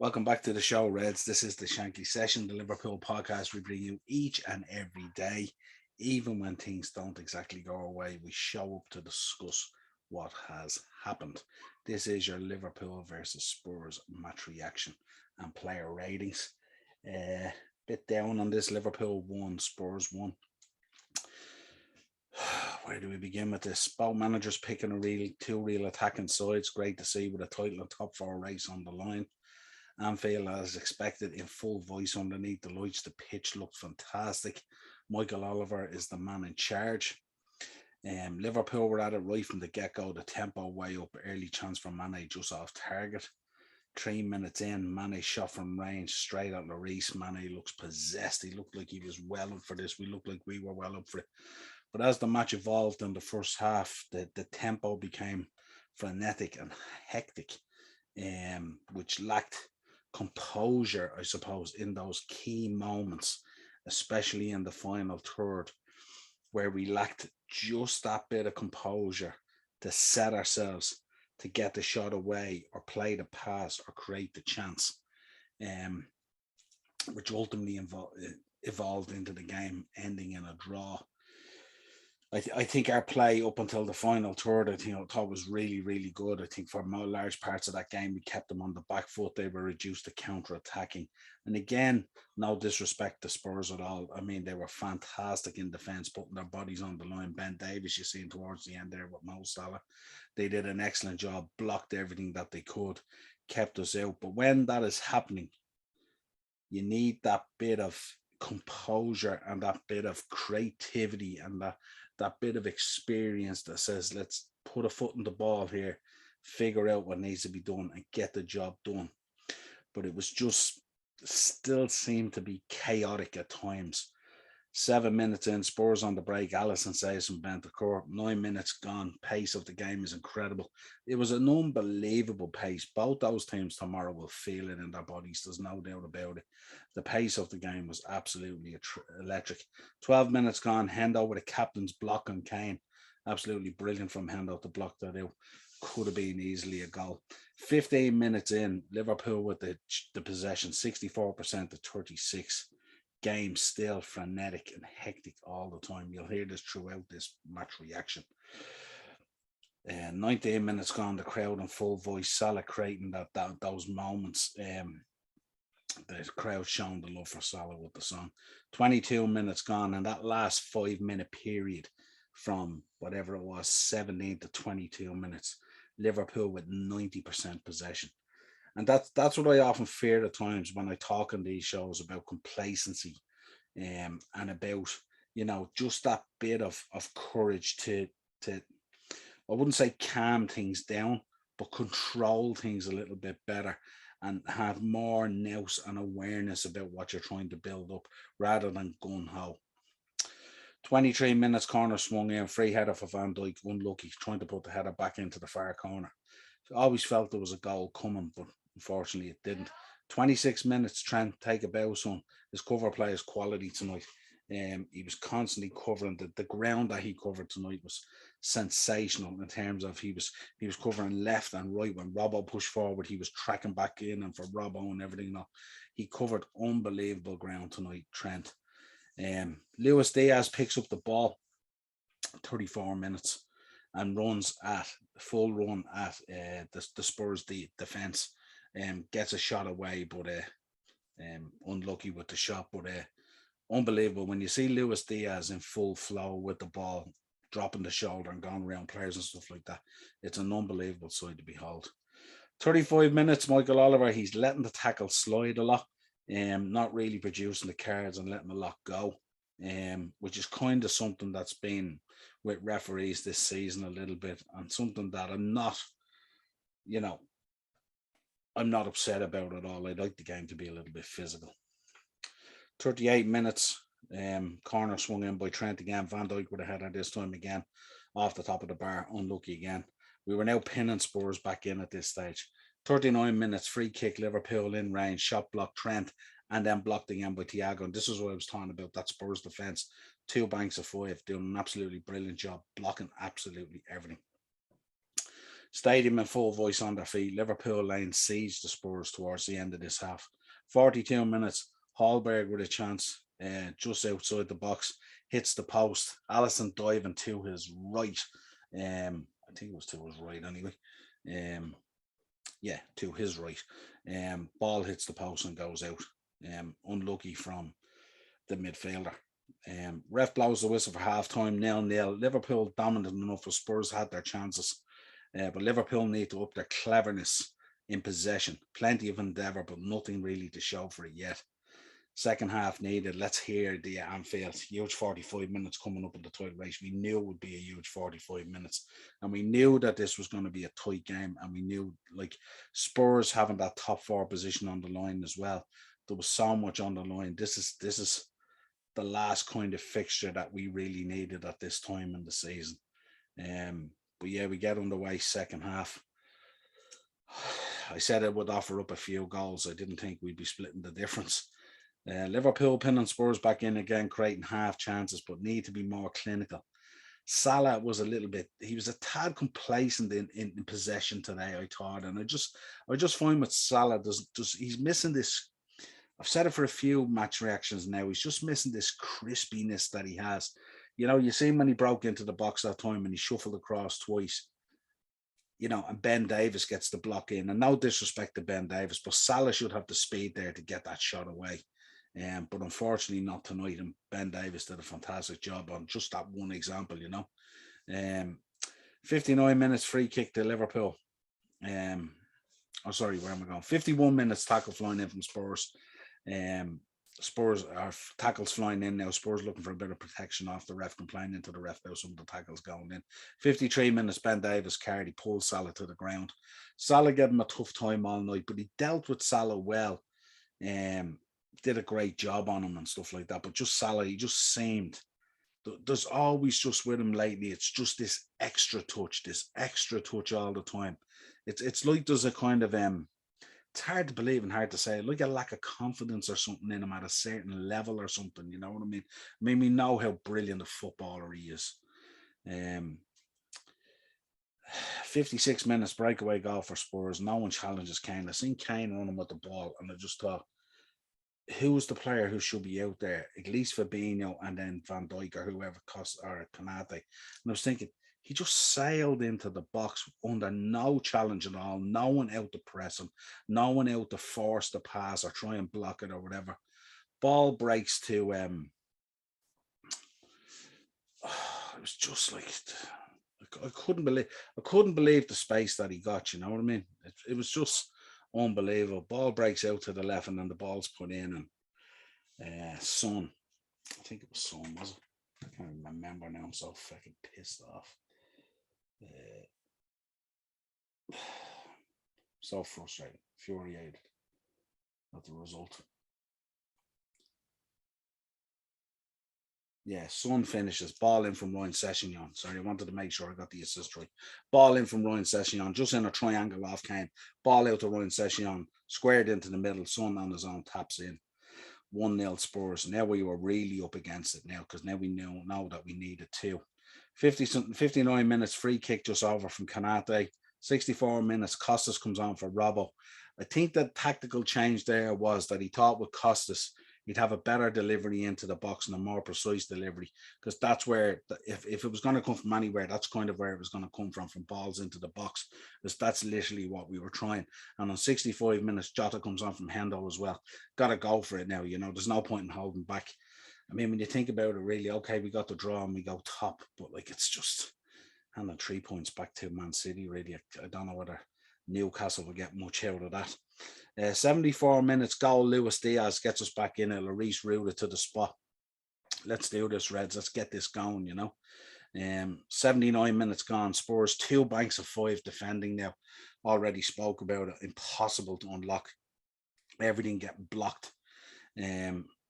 Welcome back to the show, Reds. This is the Shankly session, the Liverpool podcast we bring you each and every day. Even when things don't exactly go our way, we show up to discuss what has happened. This is your Liverpool versus Spurs match reaction and player ratings. Uh, Bit down on this. Liverpool won, Spurs won. Where do we begin with this? Both managers picking two real attacking sides. Great to see with a title and top four race on the line. Anfield, as expected, in full voice underneath the lights. The pitch looked fantastic. Michael Oliver is the man in charge. Liverpool were at it right from the get-go. The tempo way up. Early chance for Mane just off target. 3 minutes in, Mane shot from range straight at Lloris. Mane looks possessed. He looked like he was well up for this. We looked like we were well up for it. But as the match evolved in the first half, the tempo became frenetic and hectic, which lacked composure, I suppose, in those key moments, especially in the final third, where we lacked just that bit of composure to set ourselves to get the shot away or play the pass or create the chance, um, which ultimately evolved into the game ending in a draw. I think our play up until the final third, I thought was really, really good. I think for large parts of that game, we kept them on the back foot. They were reduced to counter-attacking. And again, no disrespect to Spurs at all. I mean, they were fantastic in defence, putting their bodies on the line. Ben Davies, you seen towards the end there with Mo Salah. They did an excellent job, blocked everything that they could, kept us out. But when that is happening, you need that bit of composure and that bit of creativity and that bit of experience that says, let's put a foot in the ball here, figure out what needs to be done and get the job done. But it was just still seemed to be chaotic at times. 7 minutes in, Spurs on the break. Alisson saves from Bentancur. 9 minutes gone. Pace of the game is incredible. It was an unbelievable pace. Both those teams tomorrow will feel it in their bodies. There's no doubt about it. The pace of the game was absolutely electric. 12 minutes gone. Hendo with a captain's block on Kane. Absolutely brilliant from Hendo to block that out. Could have been easily a goal. 15 minutes in, Liverpool with the possession, 64% to 36. Game still frenetic and hectic all the time. You'll hear this throughout this match reaction. 19 minutes gone, the crowd in full voice. Salah creating those moments. The crowd showing the love for Salah with the song. 22 minutes gone, and that last 5 minute period from whatever it was, 17 to 22 minutes, Liverpool with 90% possession. And that's what I often fear at times when I talk on these shows about complacency, and about, just that bit of courage to I wouldn't say calm things down, but control things a little bit better and have more nous and awareness about what you're trying to build up rather than gun ho. 23 minutes, corner swung in, free header for Van Dijk, unlucky, trying to put the header back into the far corner. I always felt there was a goal coming, but unfortunately it didn't. 26 minutes, Trent take a bow, son. His cover play is quality tonight. He was constantly covering the ground that he covered tonight was sensational in terms of he was covering left and right. When Robbo pushed forward, he was tracking back in, and for Robbo and everything. He covered unbelievable ground tonight, Trent. Luis Diaz picks up the ball, 34 minutes, and runs at full run at the Spurs defense. Gets a shot away, but unlucky with the shot. But unbelievable when you see Luis Diaz in full flow with the ball, dropping the shoulder and going around players and stuff like that. It's an unbelievable sight to behold. 35 minutes, Michael Oliver, he's letting the tackle slide a lot, not really producing the cards and letting the lot go, which is kind of something that's been with referees this season a little bit, and something that I'm not upset about at all. I'd like the game to be a little bit physical. 38 minutes, corner swung in by Trent again. Van Dijk with a header this time again, off the top of the bar, unlucky again. We were now pinning Spurs back in at this stage. 39 minutes, free kick, Liverpool in range, shot block Trent, and then blocked again by Thiago. And this is what I was talking about, that Spurs defence. 2 banks of 5, doing an absolutely brilliant job, blocking absolutely everything. Stadium in full voice on their feet. Liverpool laying siege the Spurs towards the end of this half. 42 minutes. Hallberg with a chance just outside the box. Hits the post. Alisson diving to his right. I think it was to his right anyway. Yeah, to his right. Ball hits the post and goes out. Unlucky from the midfielder. Ref blows the whistle for half time, 0-0. Liverpool dominant enough for Spurs had their chances. But Liverpool need to up their cleverness in possession. Plenty of endeavour, but nothing really to show for it yet. Second half needed. Let's hear the Anfield. Huge 45 minutes coming up in the title race. We knew it would be a huge 45 minutes. And we knew that this was going to be a tight game. And we knew, like, Spurs having that top 4 position on the line as well. There was so much on the line. This is the last kind of fixture that we really needed at this time in the season. But yeah, we get underway second half. I said it would offer up a few goals. I didn't think we'd be splitting the difference. Liverpool pinning Spurs back in again, creating half chances, but need to be more clinical. Salah was he was a tad complacent in possession today, I thought. And I just find with Salah, he's missing this. I've said it for a few match reactions now. He's just missing this crispiness that he has. You see him when he broke into the box that time and he shuffled across twice. And Ben Davies gets the block in. And no disrespect to Ben Davies, but Salah should have the speed there to get that shot away. But unfortunately not tonight. And Ben Davies did a fantastic job on just that one example, 59 minutes free kick to Liverpool. Sorry, where am I going? 51 minutes tackle flying in from Spurs. Spurs are tackles flying in now. Spurs looking for a bit of protection off the ref, complaining to the ref about some of the tackles going in. 53 minutes, Ben Davies carried, he pulled Salah to the ground. Salah gave him a tough time all night, but he dealt with Salah well. Did a great job on him and stuff like that. But just Salah, he just seemed, there's always just with him lately, it's just this extra touch all the time. It's like there's a kind of it's hard to believe and hard to say, like a lack of confidence or something in him at a certain level or something, you know what I mean? I mean, we know how brilliant a footballer he is. 56 minutes breakaway goal for Spurs. No one challenges Kane. I seen Kane running with the ball and I just thought, who's the player who should be out there? At least Fabinho and then Van Dijk or whoever, or Konate. And I was thinking, he just sailed into the box under no challenge at all. No one out to press him. No one out to force the pass or try and block it or whatever. Ball breaks to it was just like, I couldn't believe the space that he got, you know what I mean? It was just unbelievable. Ball breaks out to the left and then the ball's put in, and Son, I think it was Son, was it? I can't remember now. I'm so fucking pissed off. So frustrated, infuriated at the result. Yeah, Son finishes. Ball in from Ryan Sessegnon. Sorry, I wanted to make sure I got the assist right. Ball in from Ryan Sessegnon, just in a triangle off Kane. Ball out to Ryan Sessegnon, squared into the middle. Son on his own taps in. 1-0 Spurs. Now we were really up against it now because now we know that we needed two. 59 minutes free kick just over from Konate. 64 minutes, Costas comes on for Robbo. I think the tactical change there was that he thought with Costas he'd have a better delivery into the box and a more precise delivery, because that's where, if it was going to come from anywhere, that's kind of where it was going to come from balls into the box, because that's literally what we were trying. And on 65 minutes, Jota comes on from Hendo as well. Got to go for it now, there's no point in holding back. I mean, when you think about it, really, okay, we got the draw and we go top, but like it's just handing 3 points back to Man City, really. I don't know whether Newcastle will get much out of that. 74 minutes goal, Luis Diaz gets us back in it. Lloris routed to the spot. Let's do this, Reds. Let's get this going, 79 minutes gone. Spurs 2 banks of 5 defending now. Already spoke about it. Impossible to unlock. Everything getting blocked.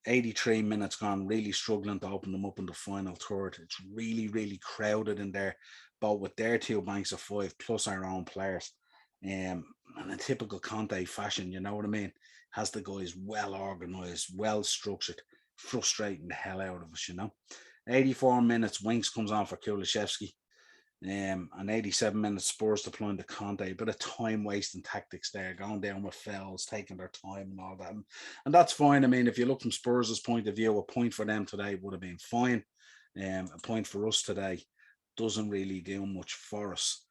83 minutes gone. Really struggling to open them up in the final third. It's really, really crowded in there, both with their 2 banks of 5 plus our own players. And in typical Conte fashion, you know what I mean? Has the guys well organised, well structured, frustrating the hell out of us, 84 minutes, Winks comes on for Kulusevski. And 87 minutes, Spurs deploying the Conte, a bit of time wasting tactics there, going down with fouls, taking their time and all that. And that's fine. I mean, if you look from Spurs' point of view, a point for them today would have been fine. A point for us today doesn't really do much for us.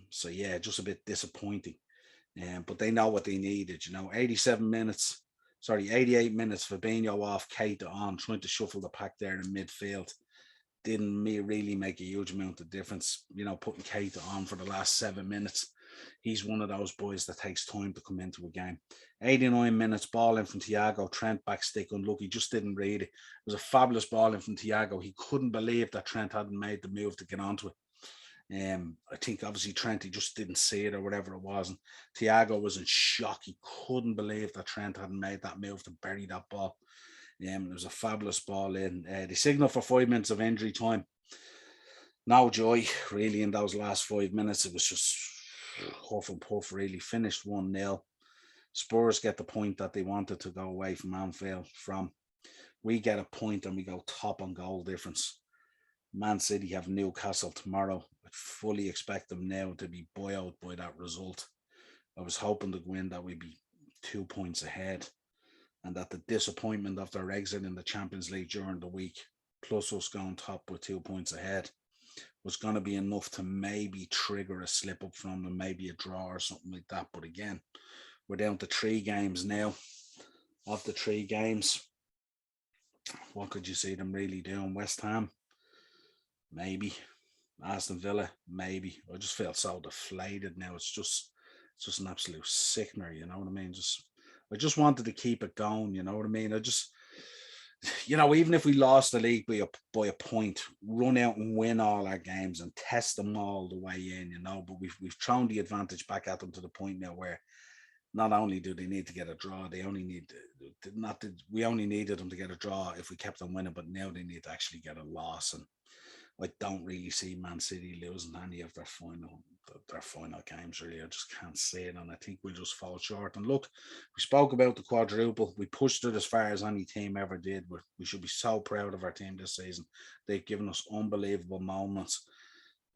So yeah, just a bit disappointing. But they know what they needed, 87 minutes, 88 minutes, Fabinho off, Keita on, trying to shuffle the pack there in midfield didn't really make a huge amount of difference. Putting Keita on for the last 7 minutes. He's one of those boys that takes time to come into a game. 89 minutes, ball in from Thiago, Trent back stick, unlucky, just didn't read it. It was a fabulous ball in from Thiago. He couldn't believe that Trent hadn't made the move to get onto it. I think obviously Trent, he just didn't see it or whatever it was. And Thiago was in shock. He couldn't believe that Trent hadn't made that move to bury that ball. It was a fabulous ball in. They signaled for 5 minutes of injury time. No joy, really, in those last 5 minutes. It was just huff and puff, really. Finished 1-0. Spurs get the point that they wanted to go away from Anfield from. We get a point and we go top on goal difference. Man City have Newcastle tomorrow. I fully expect them now to be buoyed by that result. I was hoping to win that we'd be 2 points ahead, and that the disappointment of their exit in the Champions League during the week, plus us going top with 2 points ahead, was going to be enough to maybe trigger a slip up from them, maybe a draw or something like that. But again, we're down to 3 games now. Of the 3 games, what could you see them really doing? West Ham, maybe. Aston Villa, maybe. I just feel so deflated now. It's just an absolute sickener, you know what I mean? I just wanted to keep it going, you know what I mean? Even if we lost the league by a point, run out and win all our games and test them all the way in, but we've thrown the advantage back at them to the point now where not only do they need to get a draw, we only needed them to get a draw if we kept on winning, but now they need to actually get a loss. And I don't really see Man City losing any of their final games, really. I just can't see it, and I think we'll just fall short. And look, we spoke about the quadruple. We pushed it as far as any team ever did. We should be so proud of our team this season. They've given us unbelievable moments,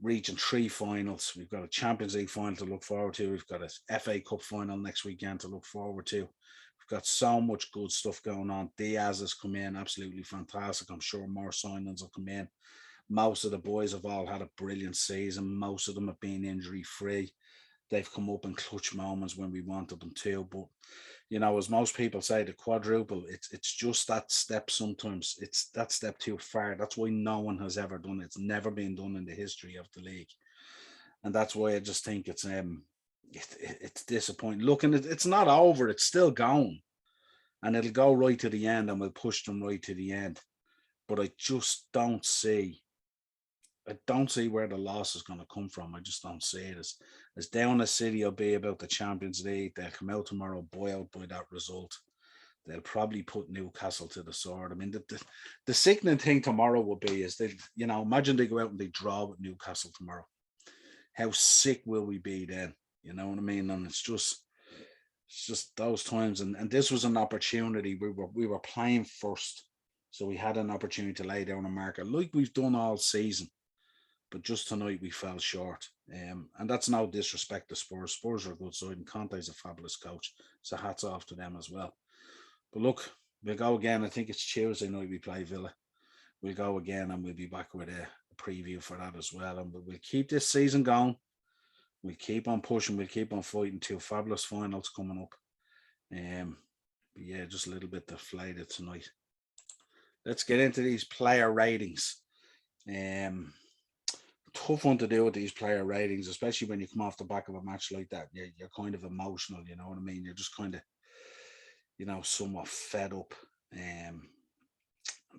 reaching 3 finals. We've got a Champions League final to look forward to. We've got a FA Cup final next weekend to look forward to. We've got so much good stuff going on. Diaz has come in, absolutely fantastic. I'm sure more signings will come in. Most of the boys have all had a brilliant season. Most of them have been injury free. They've come up in clutch moments when we wanted them to. But, as most people say, the quadruple, it's just that step sometimes. It's that step too far. That's why no one has ever done it. It's never been done in the history of the league. And that's why I just think it's disappointing. Look, and it's not over. It's still going. And it'll go right to the end, and we'll push them right to the end. But I just don't see where the loss is going to come from. I just don't see it. As down as City will be about the Champions League, they'll come out tomorrow buoyed by that result. They'll probably put Newcastle to the sword. I mean, the sickening thing tomorrow will be is imagine they go out and they draw with Newcastle tomorrow. How sick will we be then? You know what I mean? And it's just those times. And this was an opportunity. We were playing first, so we had an opportunity to lay down a marker like we've done all season. But just tonight we fell short. And that's no disrespect to Spurs. Spurs are a good side, and Conte's a fabulous coach. So hats off to them as well. But look, we'll go again. I think it's Tuesday night we play Villa. We'll go again, and we'll be back with a preview for that as well. And we'll keep this season going. We'll keep on pushing. We'll keep on fighting. 2 fabulous finals coming up. But yeah, just a little bit deflated tonight. Let's get into these player ratings. Tough one to do with these player ratings, especially when you come off the back of a match like that. You're kind of emotional, you know what I mean? You're just kind of, somewhat fed up. And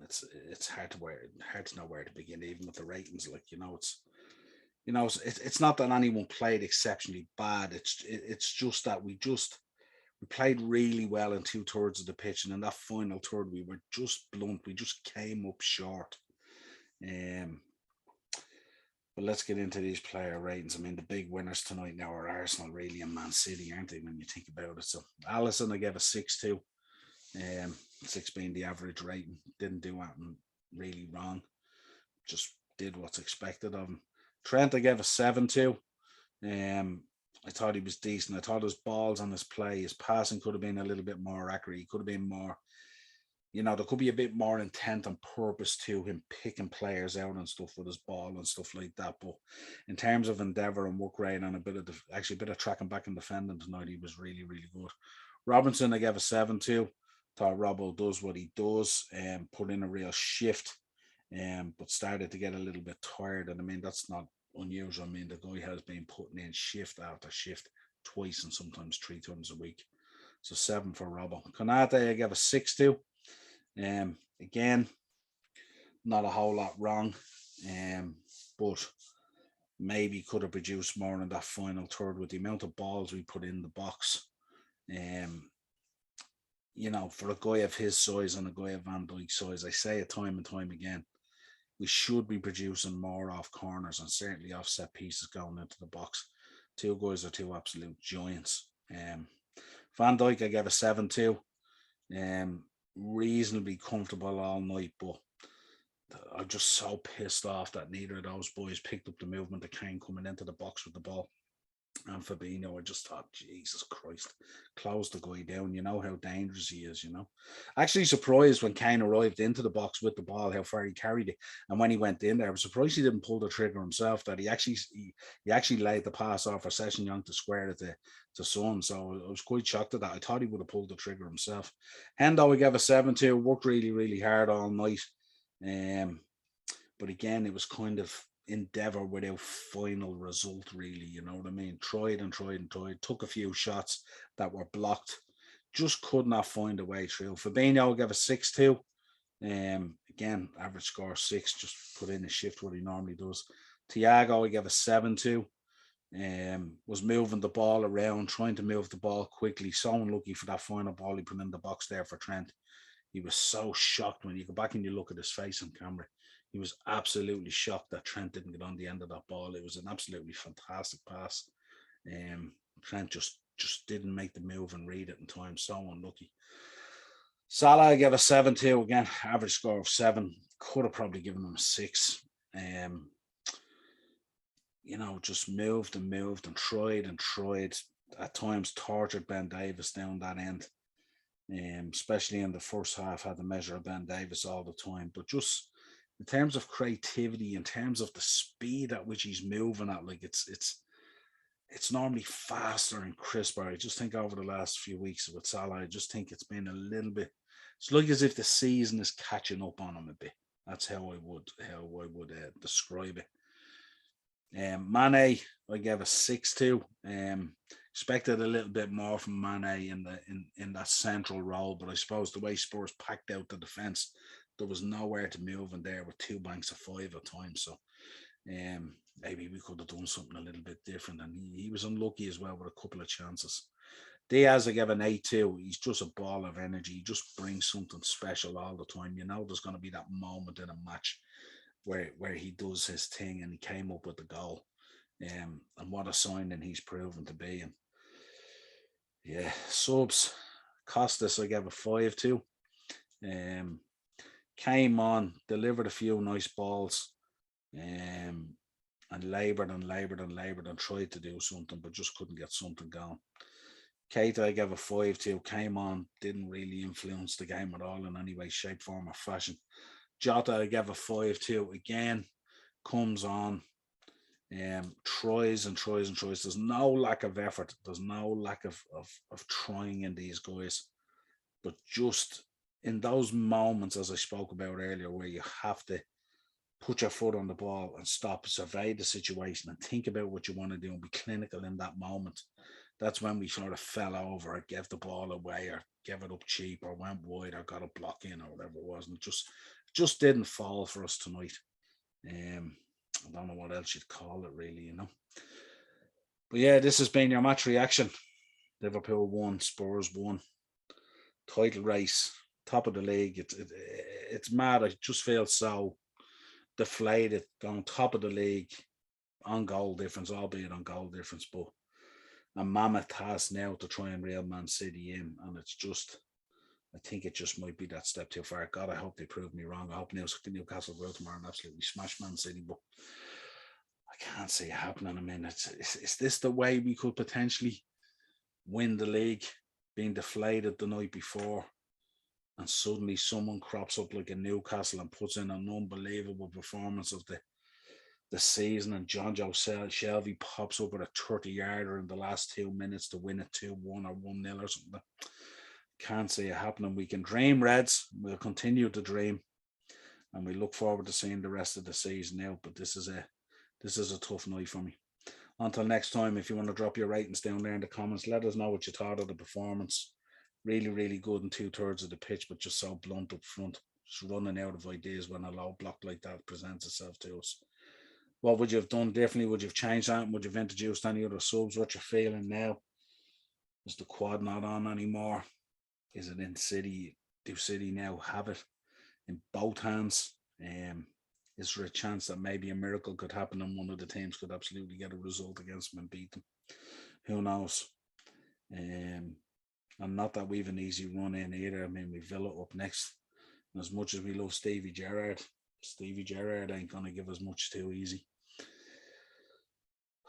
it's hard to know where to begin, even with the ratings. It's not that anyone played exceptionally bad. It's just that we played really well in 2/3 of the pitch, and in that final third we were just blunt. We just came up short. But let's get into these player ratings. I mean, the big winners tonight now are Arsenal, really, and Man City, aren't they, when you think about it? So Alisson, I gave a 6 to. 6 being the average rating. Didn't do anything really wrong. Just did what's expected of him. Trent, I gave a 7 to. I thought he was decent. I thought his balls on his play, his passing could have been a little bit more accurate. He could have been more, there could be a bit more intent and purpose to him picking players out and stuff with his ball and stuff like that. But in terms of endeavour and work rate and a bit of tracking back and defending tonight, he was really, really good. Robinson, I gave a 7 to. Thought Robbo does what he does and put in a real shift, but started to get a little bit tired. And I mean, that's not unusual. I mean, the guy has been putting in shift after shift twice and sometimes 3 times a week. So 7 for Robbo. Konate, I gave a 6 to. Again, not a whole lot wrong, but maybe could have produced more in that final third with the amount of balls we put in the box. For a guy of his size and a guy of Van Dijk's size, I say it time and time again, we should be producing more off corners and certainly off set pieces going into the box. Two guys are two absolute giants. Van Dijk, I gave a 7 to. Reasonably comfortable all night, but I'm just so pissed off that neither of those boys picked up the movement of Kane coming into the box with the ball. And Fabinho, I just thought, Jesus Christ, close the guy down. You know how dangerous he is, Actually surprised when Kane arrived into the box with the ball, how far he carried it. And when he went in there, I was surprised he didn't pull the trigger himself, that he actually laid the pass off for Session Young to square it to Son. So I was quite shocked at that. I thought he would have pulled the trigger himself. Hendo, we gave a 7 to. Worked really, really hard all night. But again, it was kind of endeavour without final result, really. You know what I mean? Tried and tried and tried. Took a few shots that were blocked. Just could not find a way through. Fabinho gave a 6 to. Again, average score 6. Just put in a shift what he normally does. Thiago, he gave a 7 to. Was moving the ball around, trying to move the ball quickly. So unlucky for that final ball he put in the box there for Trent. He was so shocked when you go back and you look at his face on camera. He was absolutely shocked that Trent didn't get on the end of that ball. It was an absolutely fantastic pass. Trent just didn't make the move and read it in time. So unlucky. Salah, I gave a 7 to. Again, average score of 7. Could have probably given him a 6. Just moved and tried. At times tortured Ben Davies down that end. Especially in the first half, had the measure of Ben Davies all the time. But just in terms of creativity, in terms of the speed at which he's moving at, like it's normally faster and crisper. I just think over the last few weeks with Salah, I just think it's been a little bit. It's like as if the season is catching up on him a bit. That's how I would describe it. Mane, I gave a 6 to. Expected a little bit more from Mane in that central role, but I suppose the way Spurs packed out the defence, there was nowhere to move in there with 2 banks of 5 at times. So maybe we could have done something a little bit different. And he was unlucky as well with a couple of chances. Diaz, I gave an 8 to. He's just a ball of energy. He just brings something special all the time. There's going to be that moment in a match where he does his thing, and he came up with the goal. And what a signing he's proven to be. And yeah, subs. Costas, I gave a 5 to. Came on, delivered a few nice balls, and laboured and tried to do something, but just couldn't get something going. Keita, I gave a 5 to. Came on, didn't really influence the game at all in any way, shape, form, or fashion. Jota, I gave a 5 to. Again, comes on, tries and tries and tries. There's no lack of effort. There's no lack of trying in these guys. But just in those moments, as I spoke about earlier, where you have to put your foot on the ball and stop, survey the situation and think about what you want to do and be clinical in that moment. That's when we sort of fell over or gave the ball away or gave it up cheap or went wide or got a block in or whatever it was. And it just didn't fall for us tonight. I don't know what else you'd call it, really, But yeah, this has been your match reaction. Liverpool 1, Spurs 1. Title race, top of the league. It's mad. I just feel so deflated going top of the league on goal difference, albeit on goal difference, but a mammoth task now to try and reel Man City in. And it's just, I think it just might be that step too far. God, I hope they prove me wrong. I hope Newcastle will tomorrow and absolutely smash Man City, but I can't see it happening. I mean, is this the way we could potentially win the league, being deflated the night before, and suddenly someone crops up like a Newcastle and puts in an unbelievable performance of the season, and John Joe Shelby pops up with a 30-yarder in the last 2 minutes to win it 2-1 or 1-0 or something? Can't see it happening. We can dream, Reds. We'll continue to dream, and we look forward to seeing the rest of the season out. But this is a tough night for me. Until next time, if you want to drop your ratings down there in the comments, let us know what you thought of the performance. Really, really good in 2/3 of the pitch, but just so blunt up front. Just running out of ideas when a low block like that presents itself to us. What would you have done differently? Would you have changed that? Would you have introduced any other subs? What you're feeling now? Is the quad not on anymore? Is it in City? Do City now have it in both hands? Is there a chance that maybe a miracle could happen and one of the teams could absolutely get a result against them and beat them? Who knows? And not that we've an easy run in either. I mean, we Villa up next. And as much as we love Stevie Gerrard ain't going to give us much too easy.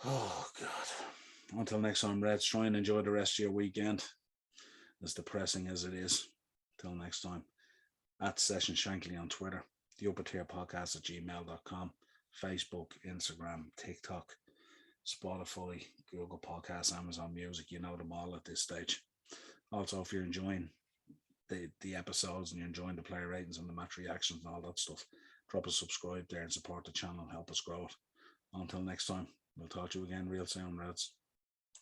Oh, God. Until next time, Reds, try and enjoy the rest of your weekend, as depressing as it is. Till next time. At Session Shankly on Twitter, the Upper Tier Podcast at gmail.com, Facebook, Instagram, TikTok, Spotify, Google Podcasts, Amazon Music. You know them all at this stage. Also, if you're enjoying the episodes and you're enjoying the player ratings and the match reactions and all that stuff, drop a subscribe there and support the channel. Help us grow it. Until next time, we'll talk to you again real soon, Reds.